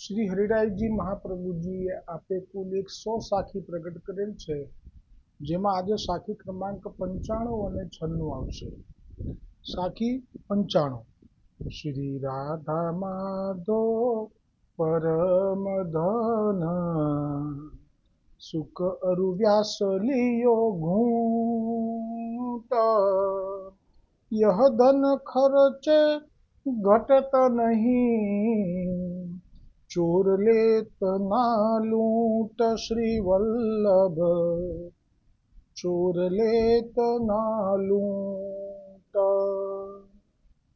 શ્રી હરિરાયજી મહાપ્રભુજીએ આપે કુલ 100 સાખી પ્રગટ કરેલ છે, જેમાં આજે સાખી ક્રમાંક 95 અને 96 આવશે. સાખી 95. શ્રી રાધા માધવ પરમ ધન સુખ અરુ વ્યાસ લિયો ઘૂંટ यह धन खर्चे घटत नहीं चोर लेत ना लूट श्री वल्लभ चोर लेत ना लूट.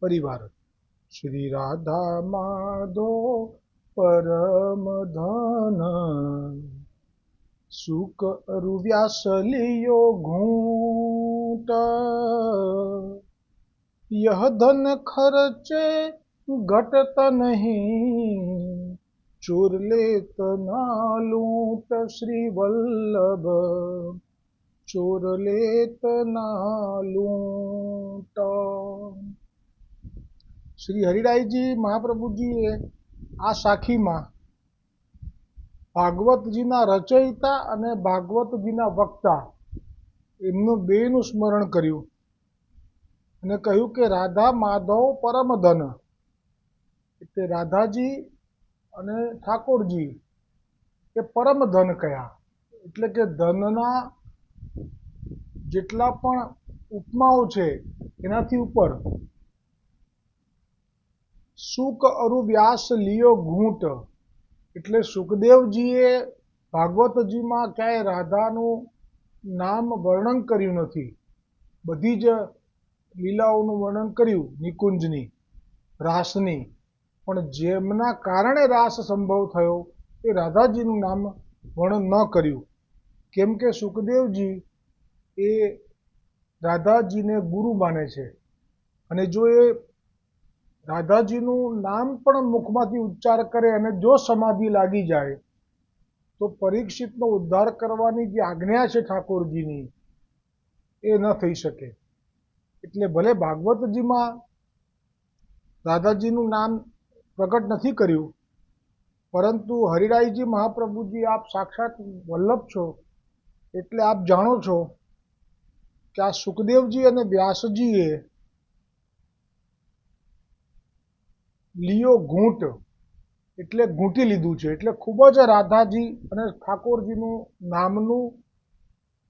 परिवार श्री राधा माधो परम धन सुख अरु व्यास लियो घूंट यह धन खर्चे घटत नहीं चोर लेत ना लूट श्री वल्लभ चोर लेत ना लूट. શ્રી હરિરાયજી મહાપ્રભુજીએ આ સાખીમાં ભાગવતજીના રચયિતા અને ભાગવતજીના વક્તા એમનું બેનું સ્મરણ કર્યું અને કહ્યું કે રાધા માધવ પરમ ધન, એટલે રાધાજી અને ઠાકોરજી એ પરમ ધન કયા, એટલે કે ધનના જેટલા પણ ઉપમાઓ છે એનાથી ઉપર. સુખ અરુ વ્યાસ લિયો ઘૂંટ, એટલે સુખદેવજીએ ભાગવતજીમાં ક્યાંય રાધાનું નામ વર્ણન કર્યું નથી. બધી જ લીલાઓનું વર્ણન કર્યું, નિકુંજની, રાસની, પણ જેમના કારણે રાસ સંભવ થયો એ રાધાજીનું નામ વર્ણન ન કર્યું. કેમ કે સુખદેવજી એ રાધાજીને ગુરુ માને છે, અને જો એ રાધાજીનું નામ પણ મુખમાંથી ઉચ્ચાર કરે અને જો સમાધિ લાગી જાય તો પરીક્ષિતનો ઉદ્ધાર કરવાની જે આજ્ઞા છે ઠાકોરજીની એ ન થઈ શકે. એટલે ભલે ભાગવતજીમાં રાધાજીનું નામ પ્રગટ નથી કર્યું, પરંતુ હરિરાયજી મહાપ્રભુજી આપ સાક્ષાત વલ્લભ છો, એટલે આપ જાણો છો કે આ સુખદેવજી અને વ્યાસજીએ લિયો ઘૂંટ એટલે ઘૂંટી લીધું છે, એટલે ખૂબ જ રાધાજી અને ઠાકોરજીનું નામનું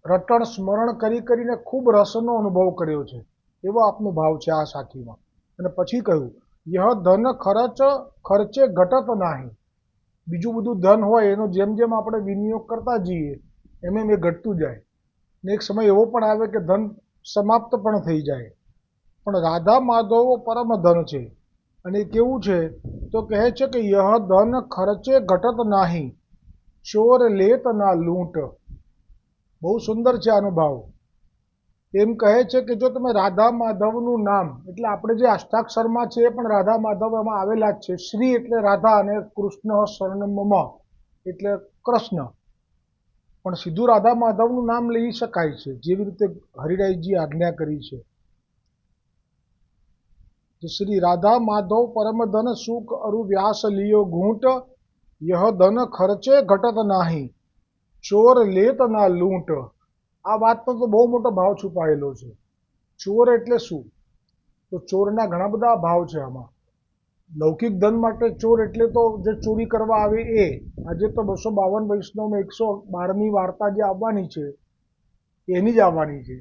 રટણ સ્મરણ કરી કરીને ખૂબ રસનો અનુભવ કર્યો છે, એવો આપનો ભાવ છે આ સાખીમાં. અને પછી કહ્યું યહ ધન ખર્ચે ઘટત નાહી. બીજું બધું ધન હોય એનો જેમ જેમ આપણે વિનિયોગ કરતા જઈએ એમ એમ એ ઘટતું જાય, ને એક સમય એવો પણ આવે કે ધન સમાપ્ત પણ થઈ જાય. પણ રાધા માધવ પરમ ધન છે, અને કેવું છે તો કહે છે કે યહ ધન ખર્ચે ઘટત નાહી ચોર લેત ના લૂંટ. બહુ સુંદર છે આનો ભાવ. એમ કહે છે કે જો તમે રાધા માધવનું નામ, એટલે આપણે જે અષ્ટાક્ષરમાં છે એ પણ રાધા માધવ એમાં આવેલા જ છે. શ્રી એટલે રાધા અને કૃષ્ણ શરણમ એટલે કૃષ્ણ, પણ સીધું રાધા માધવનું નામ લઈ શકાય છે, જેવી રીતે હરિરાયજી આજ્ઞા કરી છે. શ્રી રાધા માધવ પરમ ધન સુખ અરુ વ્યાસ લિયો ઘૂંટ યહ ધન ખર્ચે ઘટત નાહી ચોર લેત ના લૂંટ. આ વાતનો તો બહુ મોટો ભાવ છુપાયેલો છે. ચોર એટલે શું? તો ચોરના ઘણા બધા ભાવ છે આમાં. લૌકિક ધન માટે ચોર એટલે તો જે ચોરી કરવા આવે એ. આજે તો 252 વૈષ્ણવમાં 112મી વાર્તા જે આવવાની છે એની જ આવવાની છે.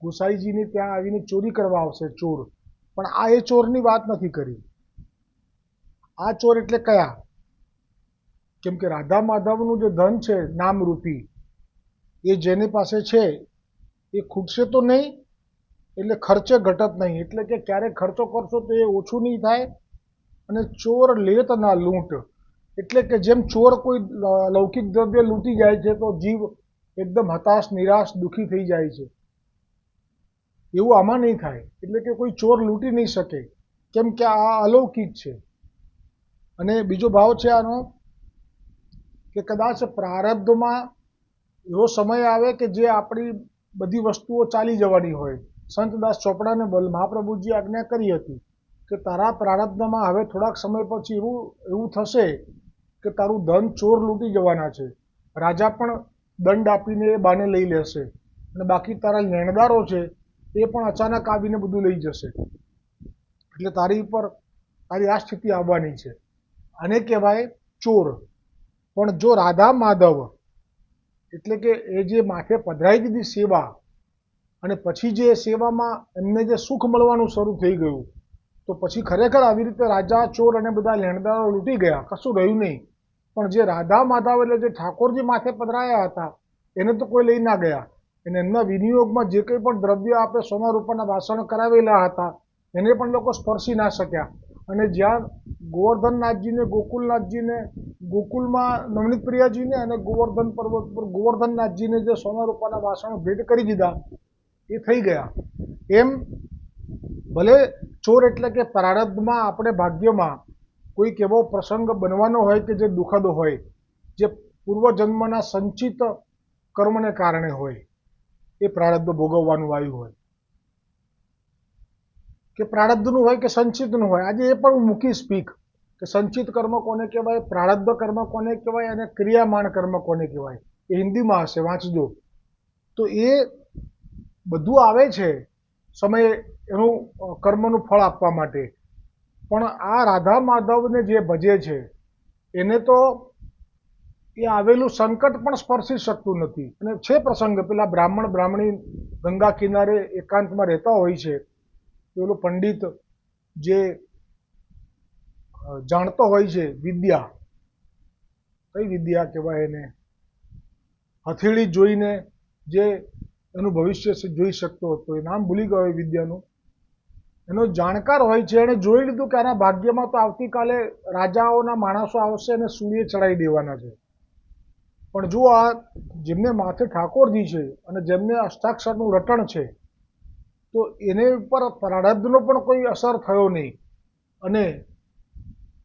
ગોસાઈજીની ત્યાં આવીને ચોરી કરવા આવશે ચોર, પણ આ એ ચોરની વાત નથી કરી. આ ચોર એટલે કયા? કેમ કે રાધા માધવનું જે ધન છે નામરૂપી, એ જેની પાસે છે એ ખૂટશે તો નહીં, એટલે ખર્ચે ઘટત નહીં, એટલે કે ક્યારેક ખર્ચો કરશો તો એ ઓછું નહીં થાય. અને ચોર લેત ના લૂંટ, એટલે કે જેમ ચોર કોઈ લૌકિક દ્રવ્ય લૂંટી જાય છે તો જીવ એકદમ હતાશ, નિરાશ, દુઃખી થઈ જાય છે, એવું આમાં નહીં થાય. એટલે કે કોઈ ચોર લૂંટી નહીં શકે, કેમ કે આ અલૌકિક છે. અને બીજો ભાવ છે આનો કે કદાચ પ્રારબ્ધમાં એવો સમય આવે કે જે આપણી બધી વસ્તુઓ ચાલી જવાની હોય. સંતદાસ ચોપડાને મહાપ્રભુજી આજ્ઞા કરી હતી કે તારા પ્રારબ્ધમાં હવે થોડાક સમય પછી એવું થશે કે તારું ધન ચોર લૂંટી જવાના છે. રાજા પણ દંડ આપીને એ બાને લઈ લેશે અને બાકી તારા લેણદારો છે એ પણ અચાનક આવીને બધું લઈ જશે. એટલે તારી આ સ્થિતિ આવવાની છે. આને કહેવાય ચોર. પણ જો રાધા માધવ એટલે કે એ જે માથે પધરાઈ દીધી સેવા અને પછી જે સેવામાં એમને જે સુખ મળવાનું શરૂ થઈ ગયું, તો પછી ખરેખર આવી રીતે રાજા ચોર અને બધા લેણદારો લૂંટી ગયા, કશું રહ્યું નહીં. પણ જે રાધા માધવ એટલે જે ઠાકોરજી માથે પધરાયા હતા એને તો કોઈ લઈ ના ગયા. અને એમના વિનિયોગમાં જે કંઈ પણ દ્રવ્ય આપણે સોના રૂપાના વાસણ કરાવેલા હતા એને પણ લોકો સ્પર્શી ના શક્યા. અને જ્યાં ગોવર્ધનનાથજીને ગોકુલનાથજીને ગોકુલમાં નવનીત પ્રિયાજીને અને ગોવર્ધન પર્વત પર ગોવર્ધનનાથજીને જે સોના રૂપાના વાસણો ભેટ કરી દીધા એ થઈ ગયા. એમ ભલે ચોર એટલે કે પ્રારબ્ધમાં આપણે ભાગ્યમાં કોઈક એવો પ્રસંગ બનવાનો હોય કે જે દુઃખદ હોય, જે પૂર્વજન્મના સંચિત કર્મને કારણે હોય, એ પ્રારબ્ધ ભોગવવાનું આવ્યું હોય કે પ્રારબ્ધનું હોય કે સંચિતનું હોય. આજે એ પણ હું મૂકી સ્પીક કે સંચિત કર્મ કોને કહેવાય, પ્રારબ્ધ કર્મ કોને કહેવાય અને ક્રિયામાન કર્મ કોને કહેવાય. એ હિન્દીમાં હશે, વાંચજો. તો એ બધું આવે છે સમયે એનું કર્મનું ફળ આપવા માટે. પણ આ રાધા માધવને જે ભજે છે એને તો એ આવેલું સંકટ પણ સ્પર્શી શકતું નથી. અને છે પ્રસંગ, પેલા બ્રાહ્મણ બ્રાહ્મણી ગંગા કિનારે એકાંતમાં રહેતા હોય છે. પેલો પંડિત જે જાણતો હોય છે વિદ્યા, કઈ વિદ્યા કહેવાય એને, હથેળી જોઈને જે એનું ભવિષ્ય જોઈ શકતો હતો, એ નામ ભૂલી ગયો એ વિદ્યાનું. એનો જાણકાર હોય છે, એણે જોઈ લીધું કે આના ભાગ્યમાં તો આવતીકાલે રાજાઓના માણસો આવશે અને સૂર્ય ચડાવી દેવાના છે. પણ જો આ જેમને માથે ઠાકોરજી છે અને જેમને અષ્ટાક્ષરનું રટણ છે, તો એને ઉપર પ્રારબ્ધનો પણ કોઈ અસર થયો નહીં અને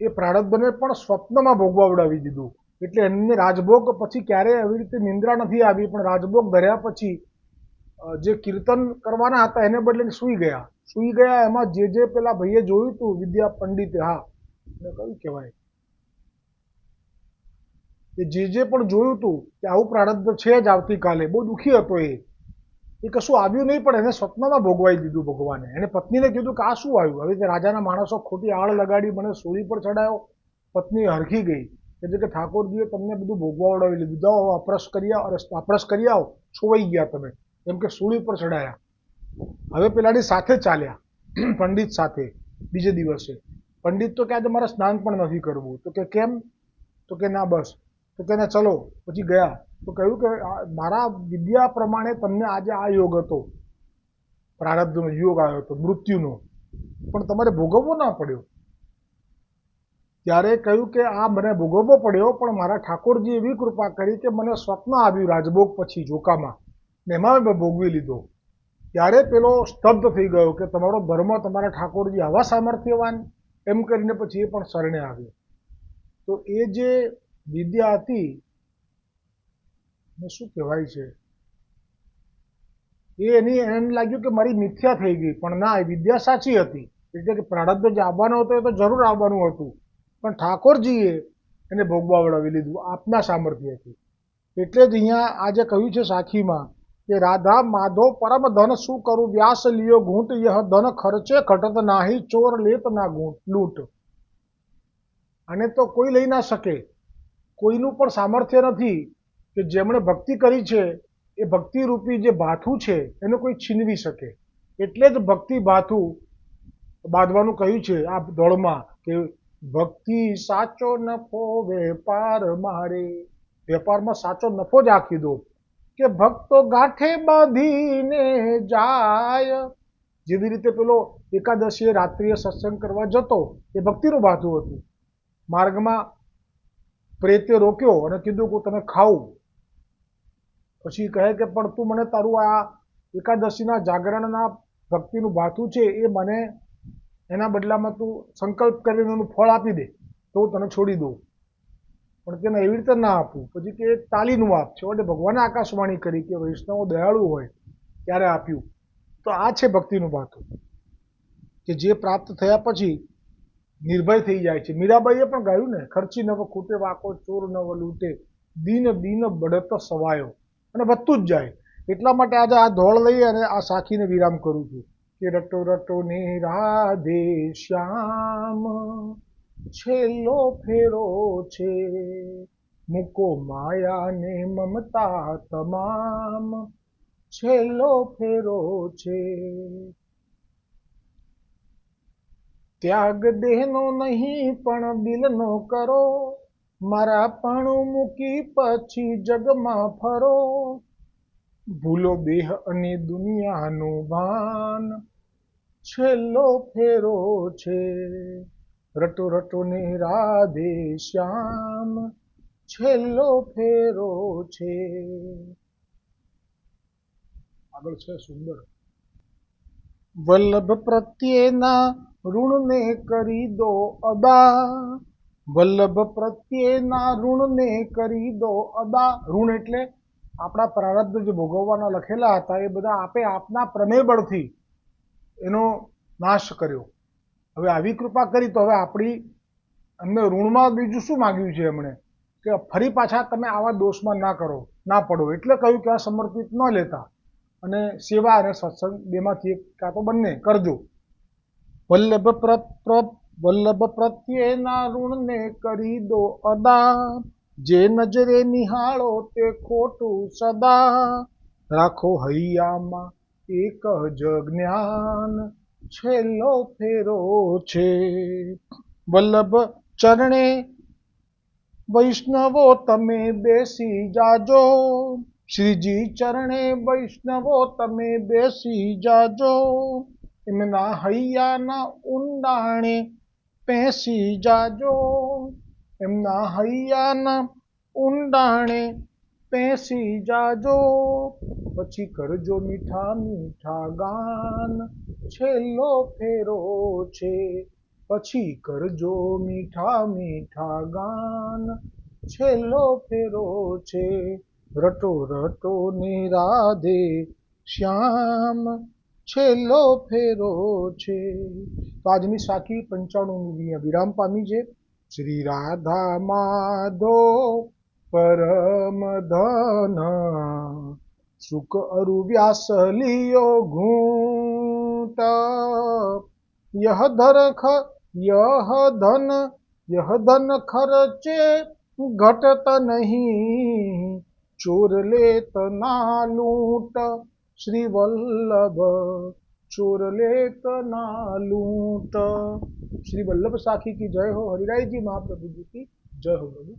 એ પ્રારબ્ધને પણ સ્વપ્નમાં ભોગવાવડાવી દીધું. એટલે એમને રાજભોગ પછી ક્યારેય આવી રીતે નિંદ્રા નથી આવી, પણ રાજભોગ ધર્યા પછી જે કીર્તન કરવાના હતા એને બદલે સૂઈ ગયા. એમાં જે પેલા ભાઈએ જોયું હતું વિદ્યા પંડિતે, હા એને કયું કહેવાય, એ જે પણ જોયું હતું કે આવું પ્રારબ્ધ છે જ આવતીકાલે, બહુ દુઃખી હતો. એ કશું આવ્યું નહીં, પણ એને સ્વપ્નમાં ભોગવાઈ દીધું ભગવાને. એને પત્નીને કીધું કે આ શું આવ્યું? હવે તે રાજાના માણસો ખોટી આળ લગાડી મને સૂળી પર ચડાયો. પત્ની હરખી ગઈ કે ઠાકોરજીએ તમને બધું ભોગવાવડાવી લીધું, જાઓ અપરસ કરી આવો, છોવાઈ ગયા તમે, એમ કે સૂળી પર ચડાયા. હવે પેલાની સાથે ચાલ્યા પંડિત સાથે બીજે દિવસે. પંડિત તો કે આજે મારે સ્નાન પણ નથી કરવું. તો કે કેમ? તો કે ના બસ. તો કે ના ચલો. પછી ગયા તો કહ્યું કે મારા વિદ્યા પ્રમાણે તમને આજે આ યોગ હતો, પ્રારબ્ધનો યોગ આવ્યો હતો મૃત્યુનો, પણ તમારે ભોગવવો ના પડ્યો. ત્યારે કહ્યું કે આ મને ભોગવવો પડ્યો, પણ મારા ઠાકોરજી એવી કૃપા કરી કે મને સ્વપ્ન આવ્યું રાજભોગ પછી જોકામાં, ને એમાં મેં ભોગવી લીધો. ત્યારે પેલો સ્તબ્ધ થઈ ગયો કે તમારો ધર્મ, તમારા ઠાકોરજી આવા સામર્થ્યવાન, એમ કરીને પછી એ પણ શરણે આવ્યો. તો એ જે વિદ્યા હતી શું કહેવાય છે, એને લાગ્યું કે મારી મિથ્યા થઈ ગઈ, પણ ના, એ વિદ્યા સાચી હતી. એટલે કે પ્રારબ્ધ જે આવવાનો હતો એ તો જરૂર આવવાનું હતું, પણ ઠાકોરજીએ એને ભોગવાવડાવી લીધું આપના સામર્થ્યથી. એટલે જ અહીંયા આજે કહ્યું છે સાખીમાં કે રાધા માધવ પરમ ધન શું કરું વ્યાસ લિયો ઘૂંટ, યહ ધન ખર્ચે ઘટત નાહી, ચોર લેત ના લૂંટ. આને તો કોઈ લઈ ના શકે, કોઈનું પણ સામર્થ્ય નથી કે જેમણે ભક્તિ કરી છે એ ભક્તિરૂપી જે ભાથું છે એને કોઈ છીનવી શકે. એટલે જ ભક્તિ ભાથું બાંધવાનું કહ્યું છે આ દોડમાં કે ભક્તિ સાચો નફો વેપાર મારે. વેપારમાં સાચો નફો જ આખી દો કે ભક્તો ગાંઠે બાંધીને જાય. જેવી રીતે પેલો એકાદશીએ રાત્રિએ સત્સંગ કરવા જતો એ ભક્તિનું ભાથું હતું. માર્ગમાં પ્રેતે રોક્યો અને કીધું કે તમે ખાવું. પછી કહે કે પણ તું મને તારું આ એકાદશીના જાગરણના ભક્તિનું ભાથું છે એ મને એના બદલામાં તું સંકલ્પ કરીને એનું ફળ આપી દે તો હું તને છોડી દઉં. પણ તેને એવી રીતે ના આપવું. પછી કે તાલીનું આપ. છેવટે ભગવાને આકાશવાણી કરી કે વૈષ્ણવો દયાળુ હોય ત્યારે આપ્યું. તો આ છે ભક્તિનું ભાથું. કે જે પ્રાપ્ત થયા પછી નિર્ભય થઈ જાય છે. મીરાબાઈએ પણ ગાયું ને, ખર્ચી નવ ખૂટે વાકો ચોર નવ લૂંટે, દીન દીન બઢત સવાયો, અને વધતું જ જાય. એટલા માટે આજે આ ધોળ લઈ અને આ સાખીને વિરામ કરું છું કે રટો રટો ને રાધે શ્યામ, છેલ્લો ફેરો છે, મૂકો માયા ને મમતા તમામ, છેલ્લો ફેરો છે. ત્યાગ દેહનો નહીં પણ દિલનો કરો, મારા પણ મૂકી પછી જગમાં ફરો, ભૂલો દેહ અને દુનિયાનું ભાન, છેલ્લો ફેરો છે. રટો રટો ને રાધે શ્યામ, છેલ્લો ફેરો છે. આગળ છે સુંદર. વલ્લભ પ્રત્યેના ઋણને કરી દો અદા, વલ્લભ પ્રત્યેના ઋણને કરી દો અદા. ઋણ એટલે આપણા પ્રારબ્ધ જે ભોગવવાના લખેલા હતા એ બધા આપે આપના પ્રમેય બળથી એનો નાશ કર્યો. હવે આવી કૃપા કરી તો હવે આપણી અમને ઋણમાં બીજું શું માગ્યું છે એમણે, કે ફરી પાછા તમે આવા દોષમાં ના કરો, ના પડો. એટલે કહ્યું કે આ સમર્પિત ન લેતા અને સેવા અને સત્સંગ બેમાંથી એક કાં તો બંને કરજો. વલ્લભ પ્રત્યેના ઋણને કરી દો અદા, જે નજરે નિહાળો તે ખોટું સદા, રાખો હૈયામાં એક જ જ્ઞાન, છેલ્લો ફેરો છે. વલ્લભ ચરણે વૈષ્ણવો તમે બેસી જાજો, શ્રીજી ચરણે વૈષ્ણવો તમે બેસી જાજો, એમના હૈયાના ઊંડાણે પેસી જાજો, એમના હૈયાના ઊંડાણે પેસી જાજો, પછી કરજો મીઠા મીઠા ગાન, છેલ્લો ફેરો છે. પછી કરજો મીઠા મીઠા ગાન, છેલ્લો ફેરો છે. રટો રટો ને રાધે શ્યામ, છેલ્લો ફેરો છે. તો આજની સાખી 95 વિરામ પામી છે. શ્રી રાધા માધવ પરમ ધન, સુખ અરુ વ્યાસ લિયો ઘૂંટ, यह धन खर्चे घटत नहीं, चोर लेत ना लूट, श्री वल्लभ चोर लेत ना लूट. श्री वल्लभ साखी की जय हो. हरिराय जी महाप्रभु जी की जय हो प्रभु.